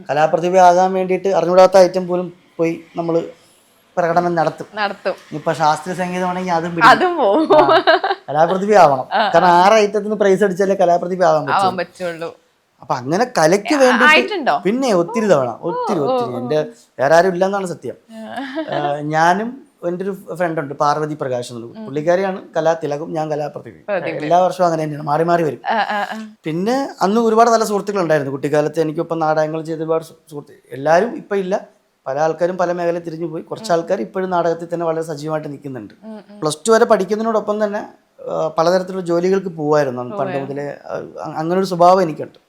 കലാപ്രതിഭ ആകാൻ വേണ്ടിയിട്ട് അറിഞ്ഞൂടാത്ത ഐറ്റം പോലും പോയി നമ്മൾ പ്രകടനം നടത്തും. ഇപ്പൊ ശാസ്ത്രീയ സംഗീതമാണെങ്കിൽ അതും കലാപ്രതിഭ ആവണം. കാരണം 6 ഐറ്റത്തിന് പ്രൈസ് അടിച്ചാലേ കലാപ്രതിഭ ആവാൻ പറ്റുള്ളൂ. അപ്പൊ അങ്ങനെ കലയ്ക്ക് വേണ്ടി പിന്നെ ഒത്തിരി തവണ ഒത്തിരി എന്റെ വേറെ ആരും ഇല്ലെന്നാണ് സത്യം. ഞാനും എൻ്റെ ഒരു ഫ്രണ്ട് ഉണ്ട്, പാർവതി പ്രകാശ് എന്നുള്ളത്. പുള്ളിക്കാരിയാണ് കലാതിലകം, ഞാൻ കലാപ്രതിഭ. എല്ലാ വർഷവും അങ്ങനെ തന്നെയാണ്, മാറി മാറി വരും. പിന്നെ അന്ന് ഒരുപാട് നല്ല സുഹൃത്തുക്കൾ ഉണ്ടായിരുന്നു കുട്ടിക്കാലത്ത്. എനിക്കിപ്പം നാടകങ്ങൾ ചെയ്ത ഒരുപാട് സുഹൃത്തുക്കൾ എല്ലാവരും ഇപ്പം ഇല്ല. പല ആൾക്കാരും പല മേഖലയിൽ തിരിഞ്ഞു പോയി. കുറച്ച് ആൾക്കാർ ഇപ്പോഴും നാടകത്തിൽ തന്നെ വളരെ സജീവമായിട്ട് നിൽക്കുന്നുണ്ട്. +2 വരെ പഠിക്കുന്നതിനോടൊപ്പം തന്നെ പലതരത്തിലുള്ള ജോലികൾക്ക് പോകുമായിരുന്നു പണ്ട് മുതലേ. അങ്ങനൊരു സ്വഭാവം എനിക്കുണ്ട്.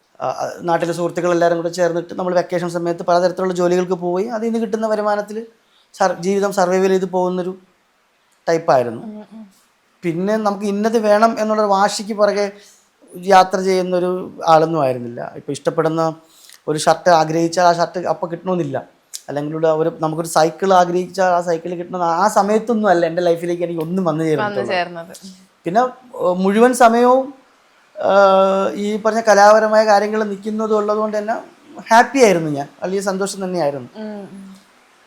നാട്ടിലെ സുഹൃത്തുക്കൾ എല്ലാവരും കൂടെ ചേർന്നിട്ട് നമ്മൾ വെക്കേഷൻ സമയത്ത് പലതരത്തിലുള്ള ജോലികൾക്ക് പോയി അതിൽ നിന്ന് കിട്ടുന്ന വരുമാനത്തിൽ ജീവിതം സർവൈവ് ചെയ്ത് പോകുന്നൊരു ടൈപ്പായിരുന്നു. പിന്നെ നമുക്ക് ഇന്നത് വേണം എന്നുള്ള വാശിക്ക് പുറകെ യാത്ര ചെയ്യുന്നൊരു ആളൊന്നും ആയിരുന്നില്ല. ഇപ്പോൾ ഇഷ്ടപ്പെടുന്ന ഒരു ഷർട്ട് ആഗ്രഹിച്ചാൽ ആ ഷർട്ട് അപ്പം കിട്ടണമെന്നില്ല, അല്ലെങ്കിൽ നമുക്കൊരു സൈക്കിൾ ആഗ്രഹിച്ചാൽ ആ സൈക്കിൾ കിട്ടണമെന്ന് ആ സമയത്തൊന്നും അല്ല എൻ്റെ ലൈഫിലേക്ക് എനിക്ക് ഒന്നും വന്നു ചേർന്നത്. പിന്നെ മുഴുവൻ സമയവും ഈ പറഞ്ഞ കലാപരമായ കാര്യങ്ങൾ നിൽക്കുന്നതും ഉള്ളതുകൊണ്ട് തന്നെ ഹാപ്പി ആയിരുന്നു ഞാൻ, വലിയ സന്തോഷം തന്നെയായിരുന്നു.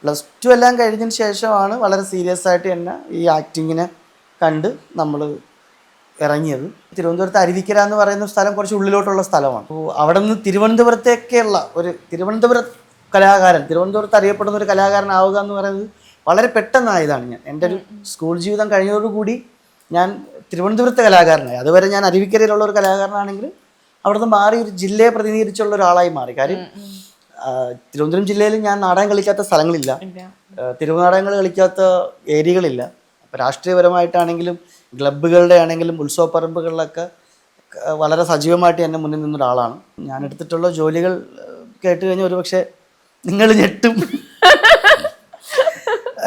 +2 എല്ലാം കഴിഞ്ഞതിന് ശേഷമാണ് വളരെ സീരിയസ് ആയിട്ട് തന്നെ ഈ ആക്ടിങ്ങിനെ കണ്ട് നമ്മൾ ഇറങ്ങിയത്. തിരുവനന്തപുരത്ത് അരുവിക്കര എന്ന് പറയുന്ന സ്ഥലം കുറച്ച് ഉള്ളിലോട്ടുള്ള സ്ഥലമാണ്. അപ്പോൾ അവിടെ നിന്ന് തിരുവനന്തപുരത്തേക്കുള്ള ഒരു തിരുവനന്തപുരത്ത് അറിയപ്പെടുന്ന ഒരു കലാകാരനാവുക എന്ന് പറയുന്നത് വളരെ പെട്ടെന്നായതാണ്. എൻ്റെ ഒരു സ്കൂൾ ജീവിതം കഴിഞ്ഞതോടുകൂടി ഞാൻ തിരുവനന്തപുരത്തെ കലാകാരനായി. അതുവരെ ഞാൻ അരുവിക്കരയിലുള്ള ഒരു കലാകാരനാണെങ്കിൽ അവിടുന്ന് മാറി ഒരു ജില്ലയെ പ്രതിനിധീകരിച്ചുള്ള ഒരാളായി മാറി. കാര്യം തിരുവനന്തപുരം ജില്ലയിൽ ഞാൻ നാടകം കളിക്കാത്ത സ്ഥലങ്ങളില്ല, തിരുനാടകങ്ങൾ കളിക്കാത്ത ഏരിയകളില്ല. അപ്പോൾ രാഷ്ട്രീയപരമായിട്ടാണെങ്കിലും ക്ലബ്ബുകളുടെ ആണെങ്കിലും ഉത്സവപ്പറമ്പുകളിലൊക്കെ വളരെ സജീവമായിട്ട് എന്നെ മുന്നിൽ നിന്നൊരാളാണ്. ഞാൻ എടുത്തിട്ടുള്ള ജോലികൾ കേട്ട് കഴിഞ്ഞാൽ ഒരുപക്ഷെ നിങ്ങൾ ഞെട്ടും.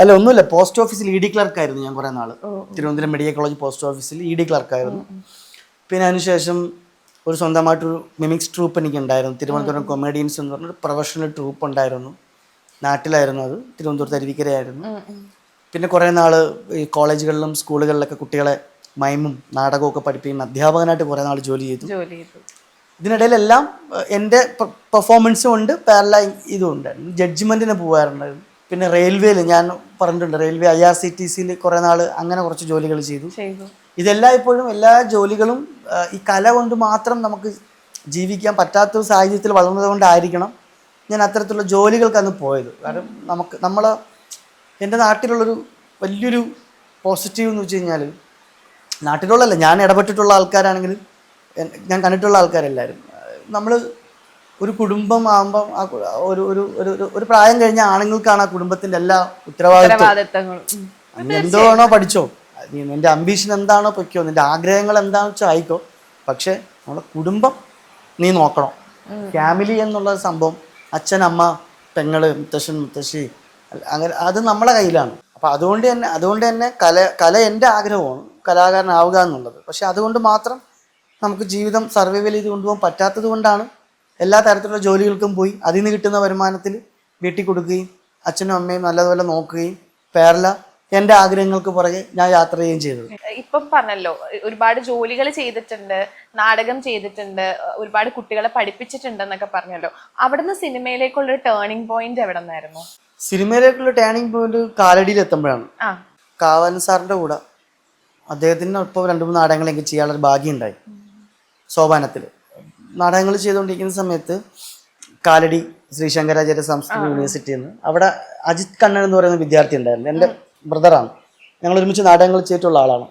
അല്ല, ഒന്നുമില്ല. പോസ്റ്റ് ഓഫീസിൽ ED ക്ലർക്കായിരുന്നു ഞാൻ കുറേ നാൾ. തിരുവനന്തപുരം മെഡിക്കൽ കോളേജ് പോസ്റ്റ് ഓഫീസിൽ ED ക്ലർക്കായിരുന്നു. പിന്നെ അതിനുശേഷം ഒരു സ്വന്തമായിട്ടൊരു മിമിക്സ് ട്രൂപ്പ് എനിക്കുണ്ടായിരുന്നു. തിരുവനന്തപുരം കൊമേഡിയൻസ് എന്ന് പറഞ്ഞൊരു പ്രൊഫഷണൽ ട്രൂപ്പ് ഉണ്ടായിരുന്നു. നാട്ടിലായിരുന്നു, അത് തിരുവനന്തപുരത്ത് അരുവിക്കരയായിരുന്നു. പിന്നെ കുറേ നാൾ ഈ കോളേജുകളിലും സ്കൂളുകളിലൊക്കെ കുട്ടികളെ മൈമും നാടകവും ഒക്കെ പഠിപ്പിക്കുന്ന അധ്യാപകനായിട്ട് കുറേ നാൾ ജോലി ചെയ്തു. ഇതിനിടയിലെല്ലാം എൻ്റെ പെർഫോമൻസും ഉണ്ട്, പാരലൽ ഇതും ഉണ്ടായിരുന്നു. ജഡ്ജ്മെൻറ്റിന് പോകുമായിരുന്നായിരുന്നു. പിന്നെ റെയിൽവേയിൽ ഞാൻ പറഞ്ഞിട്ടുണ്ട്, റെയിൽവേ IRCTCയിൽ കുറേ നാൾ അങ്ങനെ കുറച്ച് ജോലികൾ ചെയ്തു. ഇതെല്ലാം ഇപ്പോഴും എല്ലാ ജോലികളും ഈ കല കൊണ്ട് മാത്രം നമുക്ക് ജീവിക്കാൻ പറ്റാത്തൊരു സാഹചര്യത്തിൽ വളർന്നത് കൊണ്ടായിരിക്കണം ഞാൻ അത്തരത്തിലുള്ള ജോലികൾക്ക് അന്ന് പോയത്. കാരണം എൻ്റെ നാട്ടിലുള്ളൊരു വലിയൊരു പോസിറ്റീവ് എന്ന് വെച്ച് കഴിഞ്ഞാൽ, നാട്ടിലുള്ളല്ല, ഞാൻ ഇടപെട്ടിട്ടുള്ള ആൾക്കാരാണെങ്കിലും ഞാൻ കണ്ടിട്ടുള്ള ആൾക്കാരെല്ലാവരും, നമ്മൾ ഒരു കുടുംബം ആകുമ്പം ഒരു പ്രായം കഴിഞ്ഞ ആണുങ്ങൾക്കാണ് ആ കുടുംബത്തിൻ്റെ എല്ലാ ഉത്തരവാദിത്വങ്ങളും. എന്തോണോ പഠിച്ചോ, നിന്റെ അംബീഷൻ എന്താണോ പൊയ്ക്കോ, നിന്റെ ആഗ്രഹങ്ങൾ എന്താണെന്ന് വെച്ചാൽ ആയിക്കോ, പക്ഷെ നമ്മുടെ കുടുംബം നീ നോക്കണം. ഫാമിലി എന്നുള്ള സംഭവം, അച്ഛൻ, അമ്മ, പെങ്ങള്, മുത്തശ്ശൻ, മുത്തശ്ശി, അങ്ങനെ അത് നമ്മളെ കയ്യിലാണ്. അപ്പം അതുകൊണ്ട് തന്നെ കല എൻ്റെ ആഗ്രഹമാണ്, കലാകാരനാവുക എന്നുള്ളത്. പക്ഷെ അതുകൊണ്ട് മാത്രം നമുക്ക് ജീവിതം സർവൈവൽ ചെയ്ത് കൊണ്ടുപോകാൻ പറ്റാത്തത് കൊണ്ടാണ് എല്ലാ തരത്തിലുള്ള ജോലികൾക്കും പോയി അതിൽ നിന്ന് കിട്ടുന്ന വരുമാനത്തിൽ വീട്ടിൽ കൊടുക്കുകയും അച്ഛനും അമ്മയും നല്ലതുപോലെ നോക്കുകയും പാരലൽ എൻ്റെ ആഗ്രഹങ്ങൾക്ക് പുറകെ ഞാൻ യാത്ര ചെയ്യുകയും ചെയ്തത്. ഇപ്പം പറഞ്ഞല്ലോ, ഒരുപാട് ജോലികൾ ചെയ്തിട്ടുണ്ട്, നാടകം ചെയ്തിട്ടുണ്ട്, ഒരുപാട് കുട്ടികളെ പഠിപ്പിച്ചിട്ടുണ്ട് എന്നൊക്കെ പറഞ്ഞല്ലോ. അവിടുന്ന് സിനിമയിലേക്കുള്ളൊരു ടേണിംഗ് പോയിന്റ് എവിടെ നിന്നായിരുന്നു? സിനിമയിലേക്കുള്ള ടേണിംഗ് പോയിന്റ് കാലടിയിൽ എത്തുമ്പോഴാണ്. കാവാലൻ സാറിൻ്റെ കൂടെ അദ്ദേഹത്തിന് ഇപ്പോൾ 2-3 നാടകങ്ങൾ എനിക്ക് ചെയ്യാനുള്ള ഭാഗ്യം ഉണ്ടായി. സോപാനത്തിൽ നാടകങ്ങൾ ചെയ്തുകൊണ്ടിരിക്കുന്ന സമയത്ത് കാലടി ശ്രീശങ്കരാചാര്യ സംസ്കൃത യൂണിവേഴ്സിറ്റിയിൽ നിന്ന് അവിടെ അജിത് കണ്ണൻ എന്ന് പറയുന്ന വിദ്യാർത്ഥി ഉണ്ടായിരുന്നു. എൻ്റെ ബ്രദറാണ്, ഞങ്ങൾ ഒരുമിച്ച് നാടകങ്ങൾ ചെയ്തിട്ടുള്ള ആളാണ്.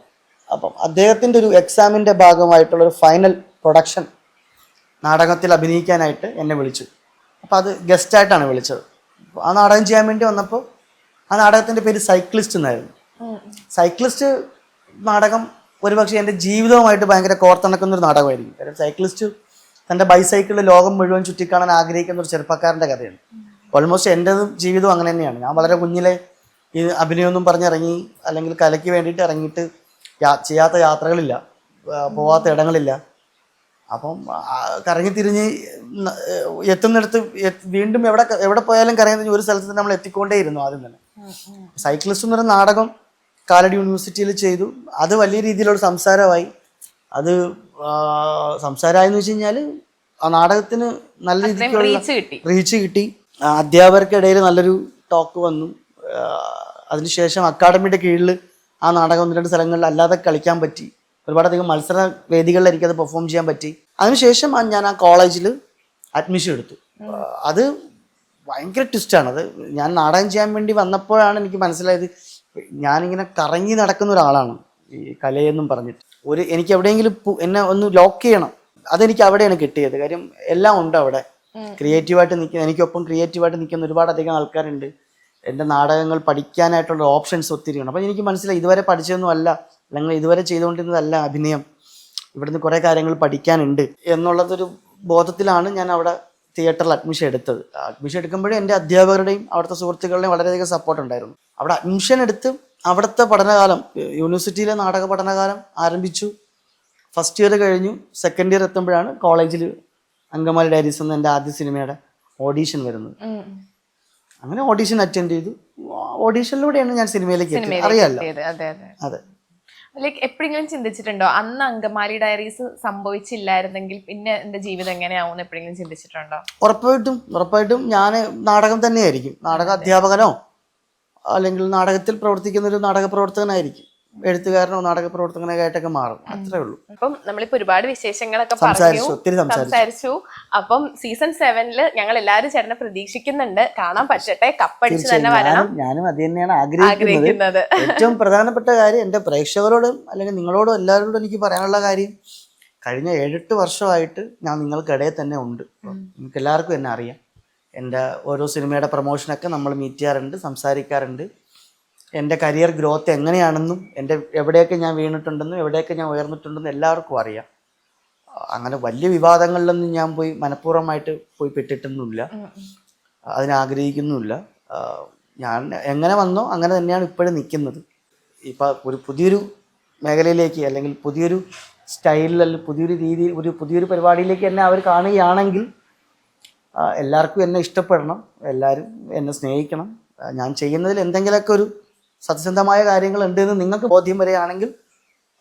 അപ്പം അദ്ദേഹത്തിൻ്റെ ഒരു എക്സാമിൻ്റെ ഭാഗമായിട്ടുള്ളൊരു ഫൈനൽ പ്രൊഡക്ഷൻ നാടകത്തിൽ അഭിനയിക്കാനായിട്ട് എന്നെ വിളിച്ചു. അപ്പോൾ അത് ഗസ്റ്റായിട്ടാണ് വിളിച്ചത്. ആ നാടകം ചെയ്യാൻ വേണ്ടി വന്നപ്പോൾ ആ നാടകത്തിൻ്റെ പേര് സൈക്ലിസ്റ്റ് എന്നായിരുന്നു. സൈക്ലിസ്റ്റ് നാടകം ഒരുപക്ഷെ എൻ്റെ ജീവിതവുമായിട്ട് ഭയങ്കര കോർത്തിണക്കുന്നൊരു നാടകമായിരിക്കും. കാരണം സൈക്ലിസ്റ്റ് തൻ്റെ ബൈസൈക്കിളിൽ ലോകം മുഴുവൻ ചുറ്റിക്കാണാൻ ആഗ്രഹിക്കുന്ന ഒരു ചെറുപ്പക്കാരൻ്റെ കഥയാണ്. ഓൾമോസ്റ്റ് എൻ്റെതും ജീവിതവും അങ്ങനെ തന്നെയാണ്. ഞാൻ വളരെ കുഞ്ഞിലെ ഈ അഭിനയമൊന്നും പറഞ്ഞിറങ്ങി, അല്ലെങ്കിൽ കലയ്ക്ക് വേണ്ടിയിട്ട് ഇറങ്ങിയിട്ട് ചെയ്യാത്ത യാത്രകളില്ല, പോവാത്ത ഇടങ്ങളില്ല. അപ്പം കറങ്ങി തിരിഞ്ഞ് എത്തുന്നിടത്ത് വീണ്ടും എവിടെ പോയാലും കറങ്ങി ഒരു സ്ഥലത്ത് നമ്മൾ എത്തിക്കൊണ്ടേയിരുന്നു. ആദ്യം തന്നെ സൈക്ലിസ്റ്റ് എന്നൊരു നാടകം കാലടി യൂണിവേഴ്സിറ്റിയിൽ ചെയ്തു. അത് വലിയ രീതിയിലുള്ള സംസാരമായി. അത് സംസാരമായെന്ന് വെച്ച് കഴിഞ്ഞാൽ ആ നാടകത്തിന് നല്ല രീതിക്കുള്ള റീച്ച് കിട്ടി. റീച്ച് കിട്ടി. അധ്യാപകർക്കിടയിൽ നല്ലൊരു ടോക്ക് വന്നു. അതിനുശേഷം അക്കാഡമിയുടെ കീഴിൽ ആ നാടകം 1-2 സ്ഥലങ്ങളിൽ അല്ലാതെ കളിക്കാൻ പറ്റി. ഒരുപാടധികം മത്സര വേദികളിൽ എനിക്കത് പെർഫോം ചെയ്യാൻ പറ്റി. അതിനുശേഷം ഞാൻ ആ കോളേജിൽ അഡ്മിഷൻ എടുത്തു. അത് ഭയങ്കര ട്വിസ്റ്റാണ്. അത് ഞാൻ നാടകം ചെയ്യാൻ വേണ്ടി വന്നപ്പോഴാണ് എനിക്ക് മനസ്സിലായത് ഞാനിങ്ങനെ കറങ്ങി നടക്കുന്ന ഒരാളാണ് ഈ കലയെന്നും പറഞ്ഞിട്ട്. എനിക്ക് എവിടെയെങ്കിലും എന്നെ ഒന്ന് ലോക്ക് ചെയ്യണം, അതെനിക്ക് അവിടെയാണ് കിട്ടിയത്. കാര്യം എല്ലാം ഉണ്ട് അവിടെ. ക്രിയേറ്റീവായിട്ട് നിൽക്കുന്ന, എനിക്കൊപ്പം ക്രിയേറ്റീവായിട്ട് നിൽക്കുന്ന ഒരുപാടധികം ആൾക്കാരുണ്ട്. എൻ്റെ നാടകങ്ങൾ പഠിക്കാനായിട്ടുള്ള ഓപ്ഷൻസ് ഒത്തിരിയാണ്. അപ്പോൾ എനിക്ക് മനസ്സിലായി ഇതുവരെ പഠിച്ചതൊന്നും അല്ല, അല്ലെങ്കിൽ ഇതുവരെ ചെയ്തുകൊണ്ടിരുന്നതല്ല അഭിനയം, ഇവിടുന്ന് കുറേ കാര്യങ്ങൾ പഠിക്കാനുണ്ട് എന്നുള്ളതൊരു ബോധത്തിലാണ് ഞാൻ അവിടെ തിയേറ്ററിൽ അഡ്മിഷൻ എടുത്തത്. അഡ്മിഷൻ എടുക്കുമ്പോഴേ എൻ്റെ അധ്യാപകരുടെയും അവിടുത്തെ സുഹൃത്തുക്കളുടെയും വളരെയധികം സപ്പോർട്ട് ഉണ്ടായിരുന്നു. അവിടെ അഡ്മിഷൻ എടുത്ത് അവിടുത്തെ പഠനകാലം, യൂണിവേഴ്സിറ്റിയിലെ നാടക പഠനകാലം ആരംഭിച്ചു. ഫസ്റ്റ് ഇയർ കഴിഞ്ഞു. സെക്കൻഡ് ഇയർ എത്തുമ്പോഴാണ് കോളേജിൽ അങ്കമാലി ഡയറീസ് എന്ന എൻ്റെ ആദ്യ സിനിമയുടെ ഓഡീഷൻ വരുന്നത്. അങ്ങനെ ഓഡീഷൻ അറ്റൻഡ് ചെയ്തു. ഓഡീഷനിലൂടെയാണ് ഞാൻ സിനിമയിലേക്ക് എത്തിയത്. അറിയാലോ. അതെ. ലൈക്ക് എപ്പോഴെങ്കിലും ചിന്തിച്ചിട്ടുണ്ടോ അന്ന് അങ്കമാലി ഡയറീസ് സംഭവിച്ചില്ലായിരുന്നെങ്കിൽ പിന്നെ എന്റെ ജീവിതം എങ്ങനെയാവും എപ്പോഴെങ്കിലും ചിന്തിച്ചിട്ടുണ്ടോ? ഉറപ്പായിട്ടും ഞാൻ നാടകം തന്നെയായിരിക്കും. നാടക അധ്യാപകനോ അല്ലെങ്കിൽ നാടകത്തിൽ പ്രവർത്തിക്കുന്ന ഒരു നാടക പ്രവർത്തകനായിരിക്കും. എഴുത്തുകാരനോ നാടക പ്രവർത്തകനായിട്ടൊക്കെ മാറും. അത്രേ ഉള്ളൂ. അപ്പം നമ്മളിപ്പോ ഒരുപാട് വിശേഷങ്ങളൊക്കെ ഒത്തിരി സംസാരിച്ചു. അപ്പം സീസൺ 7 ഞങ്ങൾ എല്ലാവരും ചേട്ടനെ പ്രതീക്ഷിക്കുന്നുണ്ട്. കാണാൻ പറ്റട്ടെ, കപ്പടിച്ച് തന്നെ വരണം. ഞാനും അത് തന്നെയാണ് ആഗ്രഹിക്കുന്നത്. ഏറ്റവും പ്രധാനപ്പെട്ട കാര്യം എൻ്റെ പ്രേക്ഷകരോടും അല്ലെങ്കിൽ നിങ്ങളോടും എല്ലാവരോടും എനിക്ക് പറയാനുള്ള കാര്യം, കഴിഞ്ഞ 7-8 വർഷമായിട്ട് ഞാൻ നിങ്ങൾക്കിടയിൽ തന്നെ ഉണ്ട്. നിങ്ങൾക്ക് എല്ലാവർക്കും എന്നെ അറിയാം. എൻ്റെ ഓരോ സിനിമയുടെ പ്രൊമോഷനൊക്കെ നമ്മൾ മീറ്റ് ചെയ്യാറുണ്ട്, സംസാരിക്കാറുണ്ട്. എൻ്റെ കരിയർ ഗ്രോത്ത് എങ്ങനെയാണെന്നും എൻ്റെ എവിടെയൊക്കെ ഞാൻ വീണിട്ടുണ്ടെന്നും എവിടെയൊക്കെ ഞാൻ ഉയർന്നിട്ടുണ്ടെന്നും എല്ലാവർക്കും അറിയാം. അങ്ങനെ വലിയ വിവാദങ്ങളിലൊന്നും ഞാൻ മനഃപൂർവ്വമായിട്ട് പെട്ടിട്ടൊന്നുമില്ല, അതിനാഗ്രഹിക്കുന്നുമില്ല. ഞാൻ എങ്ങനെ വന്നോ അങ്ങനെ തന്നെയാണ് ഇപ്പോഴും നിൽക്കുന്നത്. ഇപ്പം ഒരു പുതിയൊരു മേഖലയിലേക്ക് അല്ലെങ്കിൽ പുതിയൊരു സ്റ്റൈലിൽ അല്ലെങ്കിൽ പുതിയൊരു രീതിയിൽ പുതിയൊരു പരിപാടിയിലേക്ക് എന്നെ അവർ കാണുകയാണെങ്കിൽ എല്ലാവർക്കും എന്നെ ഇഷ്ടപ്പെടണം, എല്ലാവരും എന്നെ സ്നേഹിക്കണം. ഞാൻ ചെയ്യുന്നതിൽ എന്തെങ്കിലുമൊക്കെ ഒരു സത്യസന്ധമായ കാര്യങ്ങളുണ്ടെന്ന് നിങ്ങൾക്ക് ബോധ്യം വരികയാണെങ്കിൽ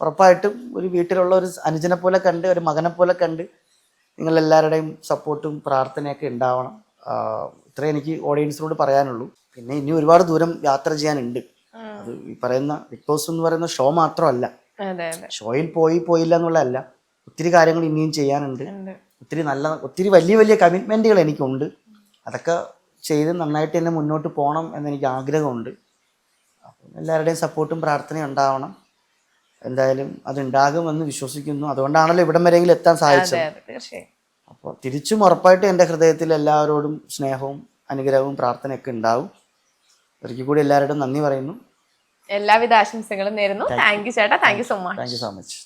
ഉറപ്പായിട്ടും ഒരു വീട്ടിലുള്ള ഒരു അനുജനെ പോലെ കണ്ട്, ഒരു മകനെ പോലെ കണ്ട് നിങ്ങളെല്ലാവരുടെയും സപ്പോർട്ടും പ്രാർത്ഥനയൊക്കെ ഉണ്ടാവണം. ഇത്രേ എനിക്ക് ഓഡിയൻസിനോട് പറയാനുള്ളൂ. പിന്നെ ഇനി ഒരുപാട് ദൂരം യാത്ര ചെയ്യാനുണ്ട്. അത് ഈ പറയുന്ന ബിഗ് ബോസ് എന്ന് പറയുന്ന ഷോ മാത്രമല്ല, ഷോയിൽ പോയില്ല എന്നുള്ളതല്ല, ഒത്തിരി കാര്യങ്ങൾ ഇനിയും ചെയ്യാനുണ്ട്. ഒത്തിരി വലിയ കമ്മിറ്റ്മെൻറ്റുകൾ എനിക്കുണ്ട്. അതൊക്കെ ചെയ്ത് നന്നായിട്ട് തന്നെ മുന്നോട്ട് പോകണം എന്നെനിക്ക് ആഗ്രഹമുണ്ട്. അപ്പം എല്ലാവരുടെയും സപ്പോർട്ടും പ്രാർത്ഥനയും ഉണ്ടാവണം. എന്തായാലും അതുണ്ടാകുമെന്ന് വിശ്വസിക്കുന്നു. അതുകൊണ്ടാണല്ലോ ഇവിടം വരെയെങ്കിലും എത്താൻ സാധിച്ചത്. അപ്പോൾ തിരിച്ചും ഉറപ്പായിട്ടും എൻ്റെ ഹൃദയത്തിൽ എല്ലാവരോടും സ്നേഹവും അനുഗ്രഹവും പ്രാർത്ഥനയൊക്കെ ഉണ്ടാവും. ഒരിക്കൽ കൂടി എല്ലാവരോടും നന്ദി പറയുന്നു. എല്ലാവിധ ആശംസകളും നേരുന്നു. താങ്ക് യു ചേട്ടാ. Thank you so much.